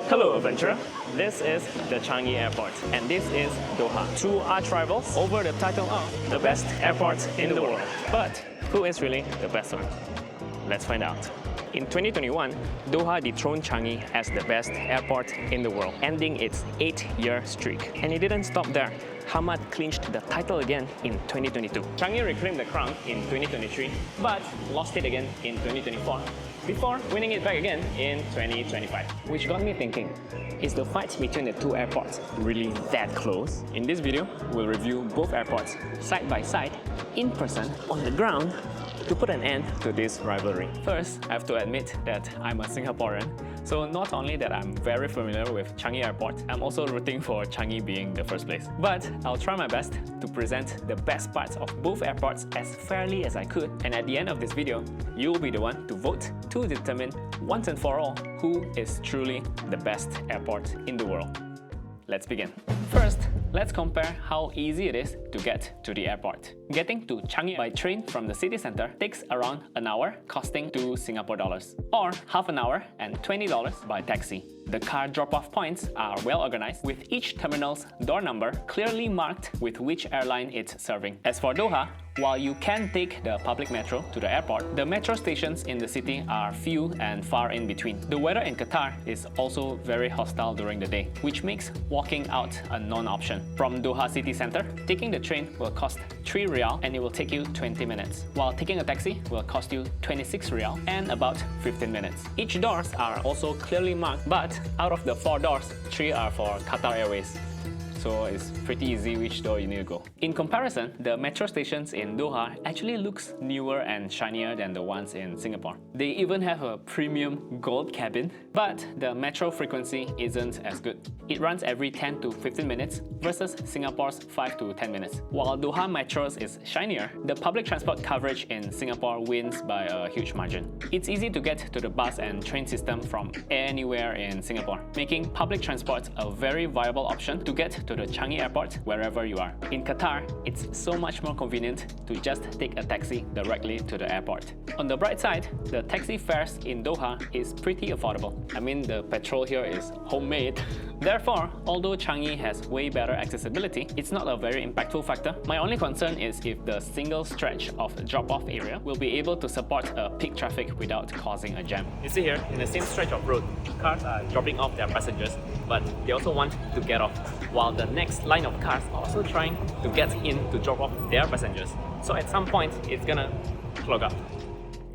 Hello adventurer, this is the Changi airport and this is Doha. Two arch rivals over the title of the best airport in the world. But who is really the best one? Let's find out. In 2021, Doha dethroned Changi as the best airport in the world, ending its 8-year streak. And it didn't stop there. Hamad clinched the title again in 2022. Changi reclaimed the crown in 2023, but lost it again in 2024, before winning it back again in 2025. Which got me thinking, is the fight between the two airports really that close? In this video, we'll review both airports side by side, in person, on the ground, to put an end to this rivalry. First, I have to admit that I'm a Singaporean, so not only that I'm very familiar with Changi Airport, I'm also rooting for Changi being the first place. But I'll try my best to present the best parts of both airports as fairly as I could, and at the end of this video, you'll be the one to vote to determine once and for all who is truly the best airport in the world. Let's begin. First, let's compare how easy it is to get to the airport. Getting to Changi by train from the city center takes around an hour, costing 2 Singapore dollars, or half an hour and $20 by taxi. The car drop-off points are well organized, with each terminal's door number clearly marked with which airline it's serving. As for Doha, while you can take the public metro to the airport, the metro stations in the city are few and far in between. The weather in Qatar is also very hostile during the day, which makes walking out a non-option. From Doha city center, taking the train will cost 3 Riyal and it will take you 20 minutes, while taking a taxi will cost you 26 Riyal and about 15 minutes. Each doors are also clearly marked, but out of the 4 doors, 3 are for Qatar Airways. So it's pretty easy which door you need to go. In comparison, the metro stations in Doha actually looks newer and shinier than the ones in Singapore. They even have a premium gold cabin, but the metro frequency isn't as good. It runs every 10 to 15 minutes versus Singapore's 5 to 10 minutes. While Doha metros is shinier, the public transport coverage in Singapore wins by a huge margin. It's easy to get to the bus and train system from anywhere in Singapore, making public transport a very viable option to get to the Changi airport wherever you are. In Qatar, it's so much more convenient to just take a taxi directly to the airport. On the bright side, the taxi fares in Doha is pretty affordable. I mean, the petrol here is homemade. Therefore, although Changi has way better accessibility, it's not a very impactful factor. My only concern is if the single stretch of drop-off area will be able to support a peak traffic without causing a jam. You see here, in the same stretch of road, cars are dropping off their passengers, but they also want to get off, while the next line of cars are also trying to get in to drop off their passengers. So at some point, it's gonna clog up.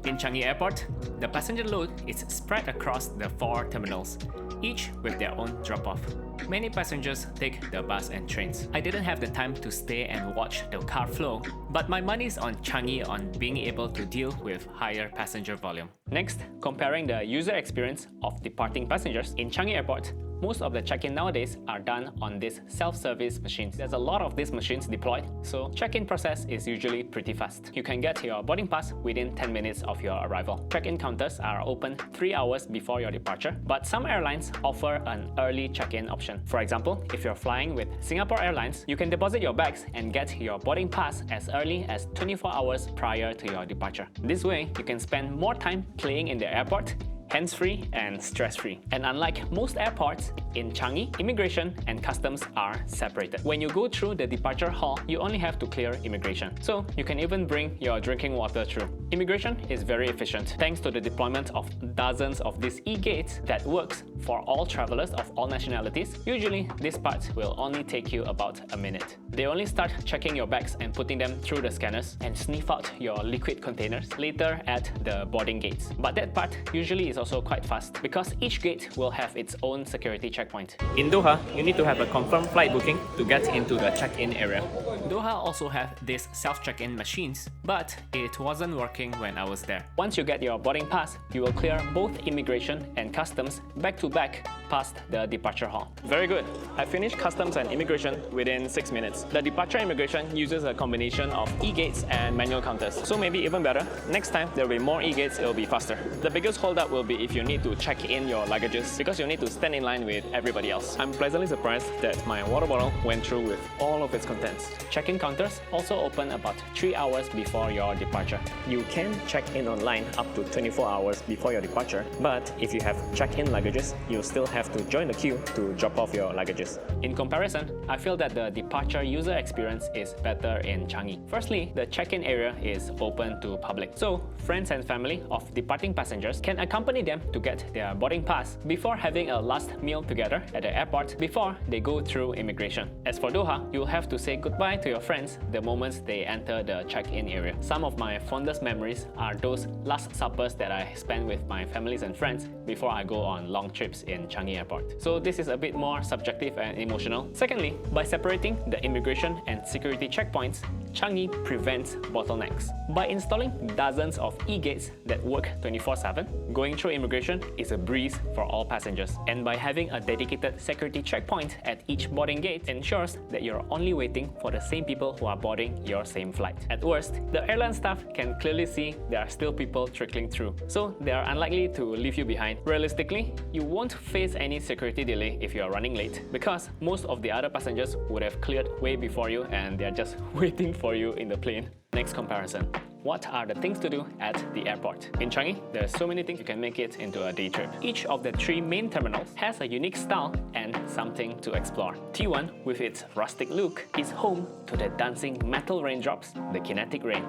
In Changi Airport, the passenger load is spread across the 4 terminals, each with their own drop-off. Many passengers take the bus and trains. I didn't have the time to stay and watch the car flow, but my money's on Changi on being able to deal with higher passenger volume. Next, comparing the user experience of departing passengers in Changi Airport, most of the check-in nowadays are done on these self-service machines. There's a lot of these machines deployed, so check-in process is usually pretty fast. You can get your boarding pass within 10 minutes of your arrival. Check-in counters are open 3 hours before your departure, but some airlines offer an early check-in option. For example, if you're flying with Singapore Airlines, you can deposit your bags and get your boarding pass as early as 24 hours prior to your departure. This way, you can spend more time playing in the airport, hands-free and stress-free. And unlike most airports, in Changi, immigration and customs are separated. When you go through the departure hall, you only have to clear immigration. So you can even bring your drinking water through. Immigration is very efficient thanks to the deployment of dozens of these e-gates that works for all travelers of all nationalities. Usually, this part will only take you about a minute. They only start checking your bags and putting them through the scanners and sniff out your liquid containers later at the boarding gates. But that part usually is also quite fast because each gate will have its own security checkpoint. In Doha, you need to have a confirmed flight booking to get into the check-in area. Doha also have these self-check-in machines, but it wasn't working when I was there. Once you get your boarding pass, you will clear both immigration and customs back-to-back past the departure hall. Very good. I finished customs and immigration within 6 minutes. The departure immigration uses a combination of e-gates and manual counters. So maybe even better, next time there will be more e-gates, it will be faster. The biggest holdup will be if you need to check in your luggages because you need to stand in line with everybody else. I'm pleasantly surprised that my water bottle went through with all of its contents. Check-in counters also open about 3 hours before your departure. You can check in online up to 24 hours before your departure, but if you have check-in luggages, you still have to join the queue to drop off your luggages. In comparison, I feel that the departure user experience is better in Changi. Firstly, the check-in area is open to public, so friends and family of departing passengers can accompany them to get their boarding pass before having a last meal together at the airport before they go through immigration. As for Doha, you'll have to say goodbye to your friends the moment they enter the check-in area. Some of my fondest memories are those last suppers that I spend with my families and friends before I go on long trips in Changi Airport. So this is a bit more subjective and emotional. Secondly, by separating the immigration and security checkpoints, Changi prevents bottlenecks. By installing dozens of e-gates that work 24/7, going through immigration is a breeze for all passengers. And by having a dedicated security checkpoint at each boarding gate ensures that you're only waiting for the same people who are boarding your same flight. At worst, the airline staff can clearly see there are still people trickling through, so they are unlikely to leave you behind. Realistically, you won't face any security delay if you are running late, because most of the other passengers would have cleared way before you and they are just waiting for you in the plane. Next comparison. What are the things to do at the airport? In Changi, there are so many things you can make it into a day trip. Each of the 3 main terminals has a unique style and something to explore. T1, with its rustic look, is home to the dancing metal raindrops, the kinetic rain.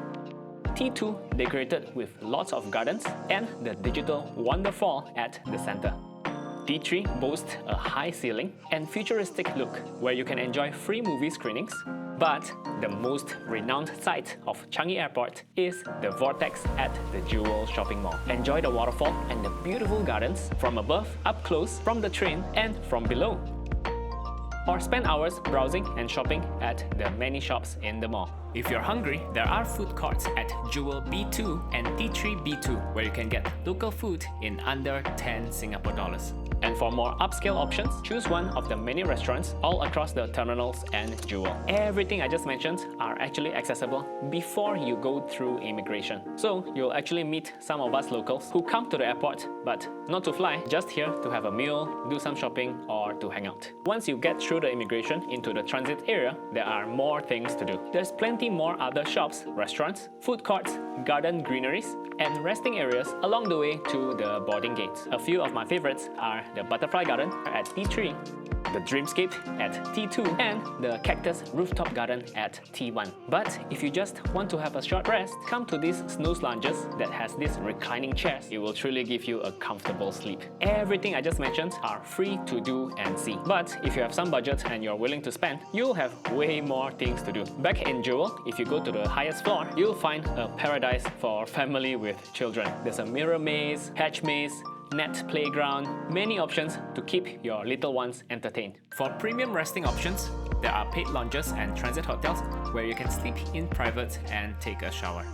T2, decorated with lots of gardens and the digital waterfall at the center. T3 boasts a high ceiling and futuristic look where you can enjoy free movie screenings. But the most renowned site of Changi Airport is the Vortex at the Jewel Shopping Mall. Enjoy the waterfall and the beautiful gardens from above, up close, from the train and from below. Or spend hours browsing and shopping at the many shops in the mall. If you're hungry, there are food courts at Jewel B2 and T3 B2 where you can get local food in under 10 Singapore dollars. And for more upscale options, choose one of the many restaurants all across the terminals and Jewel. Everything I just mentioned are actually accessible before you go through immigration. So you'll actually meet some of us locals who come to the airport but not to fly, just here to have a meal, do some shopping or to hang out. Once you get through the immigration into the transit area, there are more things to do. There's plenty more other shops, restaurants, food courts, garden greeneries, and resting areas along the way to the boarding gates. A few of my favorites are the Butterfly Garden at T3, the Dreamscape at T2, and the Cactus Rooftop Garden at T1. But if you just want to have a short rest, come to these snooze lounges that has these reclining chairs. It will truly give you a comfortable sleep. Everything I just mentioned are free to do and see. But if you have some budget and you're willing to spend, you'll have way more things to do. Back in Jewel, if you go to the highest floor, you'll find a paradise for family with children. There's a mirror maze, hatch maze, net playground, many options to keep your little ones entertained. For premium resting options, there are paid lounges and transit hotels where you can sleep in private and take a shower.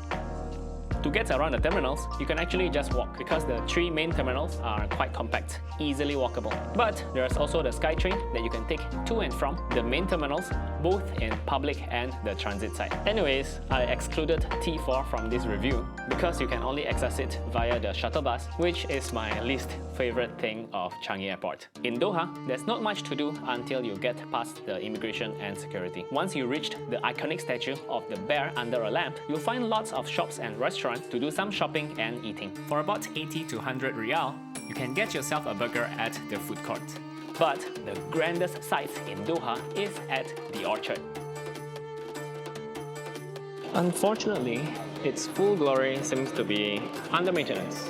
To get around the terminals, you can actually just walk because the 3 main terminals are quite compact, easily walkable. But there's also the SkyTrain that you can take to and from the main terminals, both in public and the transit side. Anyways, I excluded T4 from this review because you can only access it via the shuttle bus, which is my least favorite thing of Changi Airport. In Doha, there's not much to do until you get past the immigration and security. Once you reach the iconic statue of the bear under a lamp, you'll find lots of shops and restaurants to do some shopping and eating. For about 80 to 100 Rial, you can get yourself a burger at the food court. But the grandest sight in Doha is at the Orchard. Unfortunately, its full glory seems to be under maintenance.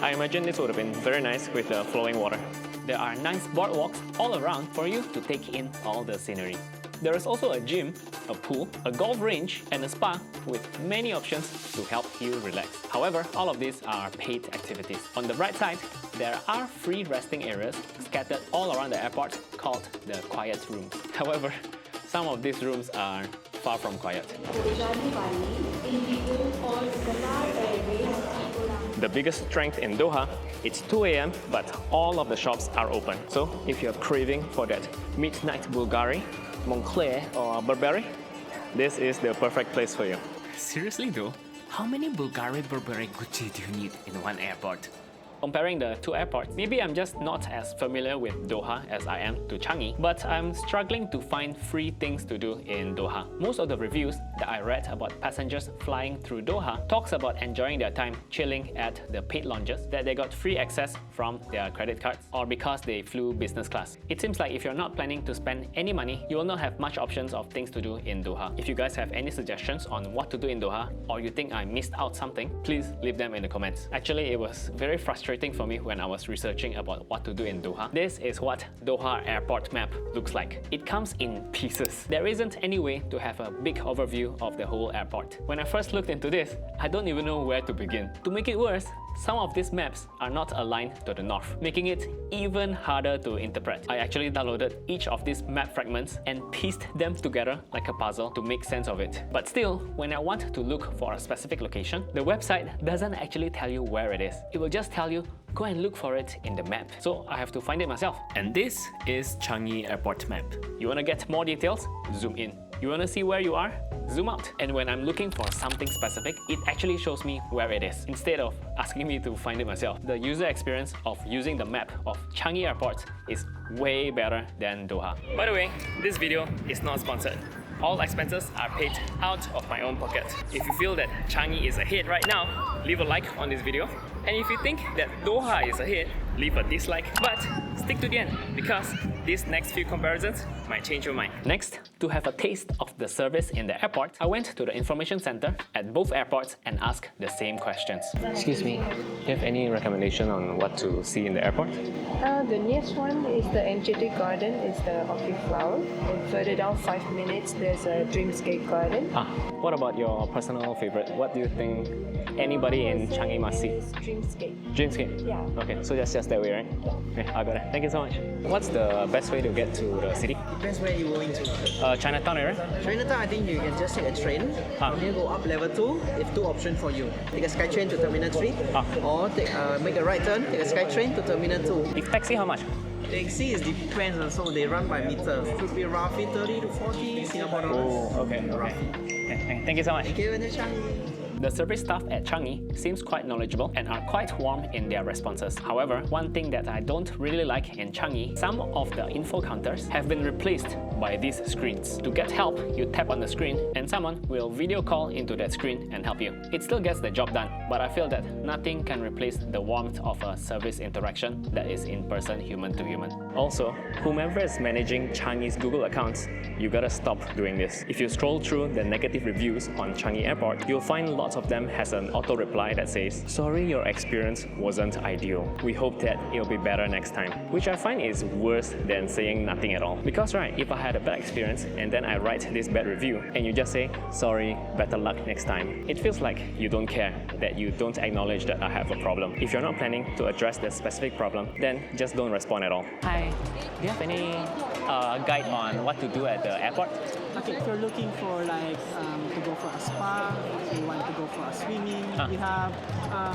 I imagine this would have been very nice with the flowing water. There are nice boardwalks all around for you to take in all the scenery. There is also a gym, a pool, a golf range, and a spa with many options to help you relax. However, all of these are paid activities. On the bright side, there are free resting areas scattered all around the airport called the quiet rooms. However, some of these rooms are far from quiet. The biggest strength in Doha, it's 2 AM, but all of the shops are open. So if you're craving for that midnight Bulgari, Moncler or Burberry, this is the perfect place for you. Seriously though, how many Bulgari, Burberry, Gucci do you need in one airport? Comparing the two airports, maybe I'm just not as familiar with Doha as I am to Changi, but I'm struggling to find free things to do in Doha. Most of the reviews that I read about passengers flying through Doha talks about enjoying their time chilling at the paid lounges, that they got free access from their credit cards, or because they flew business class. It seems like if you're not planning to spend any money, you will not have much options of things to do in Doha. If you guys have any suggestions on what to do in Doha, or you think I missed out something, please leave them in the comments. Actually, it was very frustrating for me when I was researching about what to do in Doha. This is what Doha airport map looks like. It comes in pieces. There isn't any way to have a big overview of the whole airport. When I first looked into this, I don't even know where to begin. To make it worse, some of these maps are not aligned to the north, making it even harder to interpret. I actually downloaded each of these map fragments and pieced them together like a puzzle to make sense of it. But still, when I want to look for a specific location, the website doesn't actually tell you where it is. It will just tell you, go and look for it in the map. So I have to find it myself. And this is Changi airport map. You want to get more details? Zoom in. You want to see where you are? Zoom out. And when I'm looking for something specific, it actually shows me where it is, instead of asking me to find it myself. The user experience of using the map of Changi Airport is way better than Doha. By the way, this video is not sponsored. All expenses are paid out of my own pocket. If you feel that Changi is ahead right now, leave a like on this video. And if you think that Doha is ahead, leave a dislike. But stick to the end, because these next few comparisons might change your mind. Next, to have a taste of the service in the airport, I went to the information center at both airports and asked the same questions. Excuse me, do you have any recommendation on what to see in the airport? The nearest one is the Enchanted Garden, it's the orchid flower. And further down 5 minutes, there's a Dreamscape Garden. What about your personal favorite? What do you think anybody in Changi must see? Dreamscape. Dreamscape? Yeah. Okay, so that's just that way, right? Okay, I got it. Thank you so much. What's the best way to get to the city? Depends where you're going to. Chinatown area? Chinatown, I think you can just take a train. From here, go up level 2. It's 2 options for you. Take a SkyTrain to Terminal 3, or make a right turn, take a SkyTrain to Terminal 2. If taxi, how much? Taxi is depends, so they run by meter. Could be roughly 30 to 40 Singapore dollars. Oh, okay, okay. Thank you so much. Thank you, Changi. The service staff at Changi seems quite knowledgeable and are quite warm in their responses. However, one thing that I don't really like in Changi, some of the info counters have been replaced by these screens. To get help, you tap on the screen and someone will video call into that screen and help you. It still gets the job done, but I feel that nothing can replace the warmth of a service interaction that is in person, human to human. Also, whomever is managing Changi's Google accounts, you gotta stop doing this. If you scroll through the negative reviews on Changi Airport, you'll find lots of them has an auto reply that says, "Sorry, your experience wasn't ideal. We hope that it'll be better next time." Which I find is worse than saying nothing at all. Because right, if I had a bad experience and then I write this bad review and you just say, "Sorry, better luck next time," it feels like you don't care, that you don't acknowledge that I have a problem. If you're not planning to address the specific problem, then just don't respond at all. Hi, do you have any guide on what to do at the airport? Okay, if you're looking for like to go for a spa, if you want to go for a swimming, we have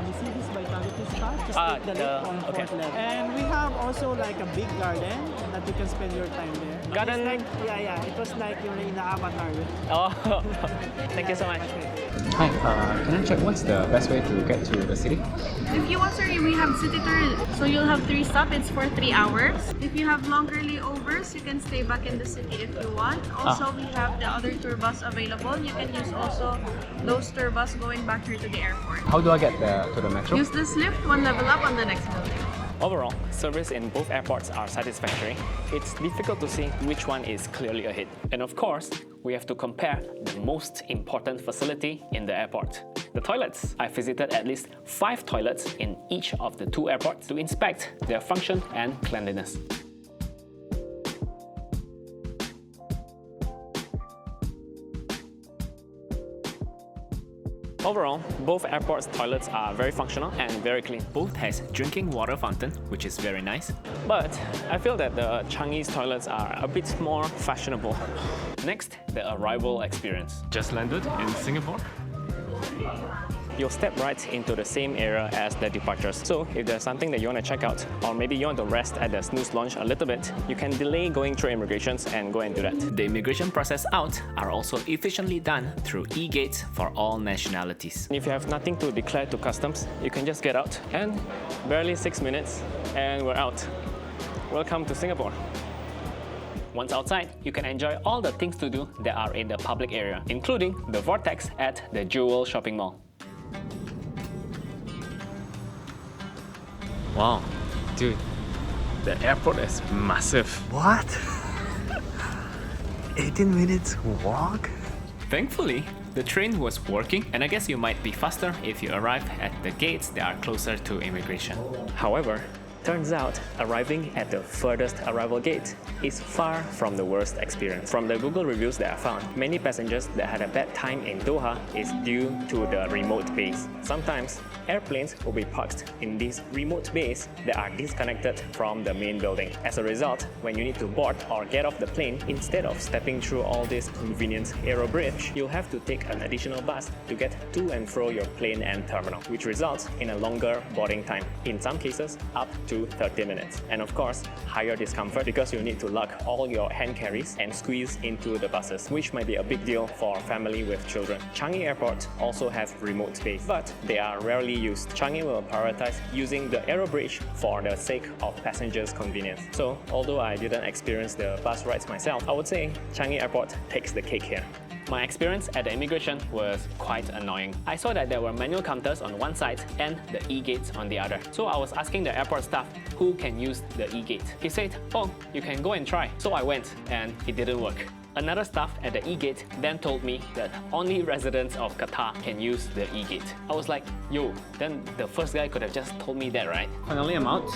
you see this Vitality Spa, just take the lift on 4th level. And we have also like a big garden that you can spend your time there. Garden? Like, yeah, it was like you're in the Avatar. Oh, thank you so much. Hi, can I check what's the best way to get to the city? If you want, sir, we have city tour, so you'll have 3 stops. It's for 3 hours. If you have longer layovers, you can stay back in the city if you want. Also, we have the other tour bus available. You can use also those tour bus going back here to the airport. How do I get to the metro? Use this lift, 1 level up on the next building. Overall, service in both airports are satisfactory. It's difficult to see which one is clearly ahead. And of course, we have to compare the most important facility in the airport, the toilets. I visited at least 5 toilets in each of the 2 airports to inspect their function and cleanliness. Overall, both airports' toilets are very functional and very clean. Both has drinking water fountain, which is very nice. But I feel that the Changi's toilets are a bit more fashionable. Next, the arrival experience. Just landed in Singapore. you'll step right into the same area as the departures. So if there's something that you want to check out, or maybe you want to rest at the snooze lounge a little bit, you can delay going through immigrations and go and do that. The immigration process out are also efficiently done through e-gates for all nationalities. If you have nothing to declare to customs, you can just get out, and barely 6 minutes and we're out. Welcome to Singapore. Once outside, you can enjoy all the things to do that are in the public area, including the Vortex at the Jewel shopping mall. Wow, dude, the airport is massive. What? 18 minutes walk? Thankfully, the train was working, and I guess you might be faster if you arrive at the gates that are closer to immigration. However, turns out arriving at the furthest arrival gate is far from the worst experience. From the Google reviews that I found, many passengers that had a bad time in Doha is due to the remote bays. Sometimes, airplanes will be parked in these remote bays that are disconnected from the main building. As a result, when you need to board or get off the plane, instead of stepping through all this convenient aero bridge, you'll have to take an additional bus to get to and fro your plane and terminal, which results in a longer boarding time, in some cases up to 30 minutes. And of course, higher discomfort because you need to lug all your hand carries and squeeze into the buses, which might be a big deal for a family with children. Changi Airport also have remote space, but they are rarely used. Changi will prioritize using the aero bridge for the sake of passengers' convenience. So, although I didn't experience the bus rides myself, I would say Changi Airport takes the cake here. My experience at the immigration was quite annoying. I saw that there were manual counters on one side and the e-gates on the other. So I was asking the airport staff who can use the e-gate. He said, "Oh, you can go and try." So I went and it didn't work. Another staff at the e-gate then told me that only residents of Qatar can use the e-gate. I was like, yo, then the first guy could have just told me that, right? Finally, I'm out.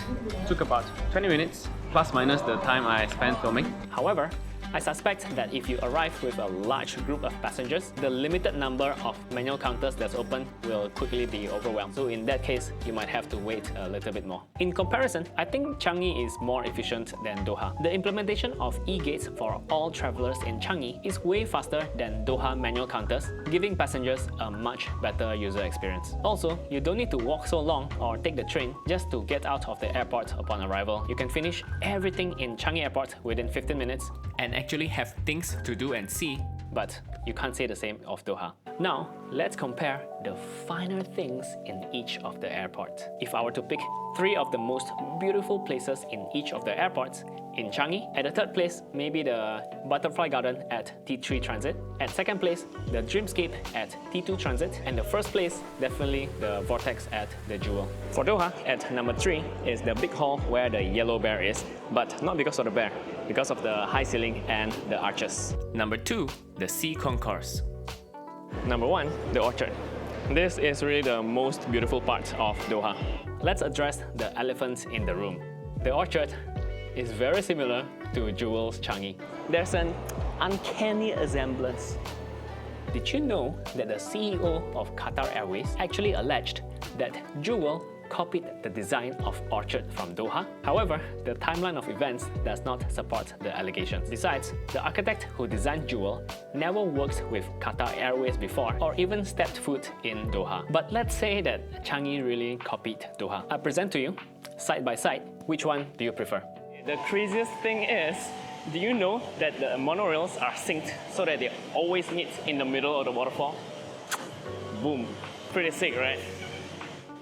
Took about 20 minutes, plus minus the time I spent filming. However, I suspect that if you arrive with a large group of passengers, the limited number of manual counters that's open will quickly be overwhelmed. So in that case, you might have to wait a little bit more. In comparison, I think Changi is more efficient than Doha. The implementation of e-gates for all travelers in Changi is way faster than Doha manual counters, giving passengers a much better user experience. Also, you don't need to walk so long or take the train just to get out of the airport upon arrival. You can finish everything in Changi Airport within 15 minutes And actually have things to do and see. but you can't say the same of Doha. Now, let's compare the finer things in each of the airports. If I were to pick 3 of the most beautiful places in each of the airports, in Changi, at the 3rd place, maybe the Butterfly Garden at T3 Transit. At 2nd place, the Dreamscape at T2 Transit. And the 1st place, definitely the Vortex at the Jewel. For Doha, at number 3 is the big hall where the yellow bear is, but not because of the bear, because of the high ceiling and the arches. Number 2, the Sea Concourse. Number 1, the orchard. This is really the most beautiful part of Doha. Let's address the elephant in the room. The orchard is very similar to Jewel's Changi. There's an uncanny resemblance. Did you know that the CEO of Qatar Airways actually alleged that Jewel copied the design of Orchard from Doha? However, the timeline of events does not support the allegations. Besides, the architect who designed Jewel never worked with Qatar Airways before or even stepped foot in Doha. But let's say that Changi really copied Doha. I present to you, side by side, which one do you prefer? The craziest thing is, do you know that the monorails are synced so that they always meet in the middle of the waterfall? Boom. Pretty sick, right?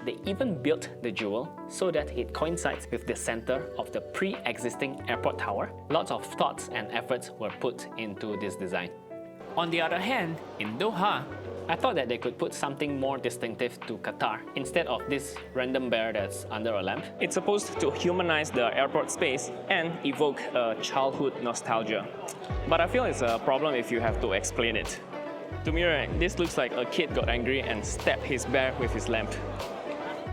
They even built the Jewel so that it coincides with the center of the pre-existing airport tower. Lots of thoughts and efforts were put into this design. On the other hand, in Doha, I thought that they could put something more distinctive to Qatar instead of this random bear that's under a lamp. It's supposed to humanize the airport space and evoke a childhood nostalgia. But I feel it's a problem if you have to explain it. To me, right, this looks like a kid got angry and stabbed his bear with his lamp.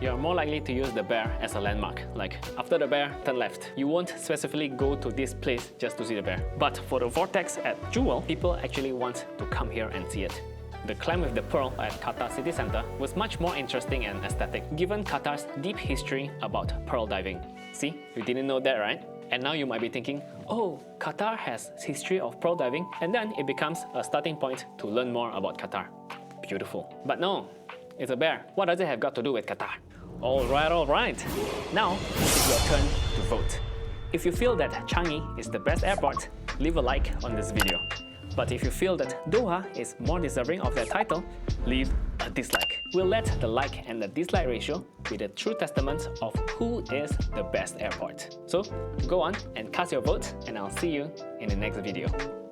You're more likely to use the bear as a landmark, like after the bear, turn left. You won't specifically go to this place just to see the bear. But for the Vortex at Jewel, people actually want to come here and see it. The climb with the pearl at Qatar City Centre was much more interesting and aesthetic, given Qatar's deep history about pearl diving. See, you didn't know that, right? And now you might be thinking, oh, Qatar has history of pearl diving, and then it becomes a starting point to learn more about Qatar. Beautiful. But no, It's a bear. What does it have got to do with Qatar? Alright. Now, it's your turn to vote. If you feel that Changi is the best airport, leave a like on this video. But if you feel that Doha is more deserving of that title, leave a dislike. We'll let the like and the dislike ratio be the true testament of who is the best airport. So go on and cast your vote, and I'll see you in the next video.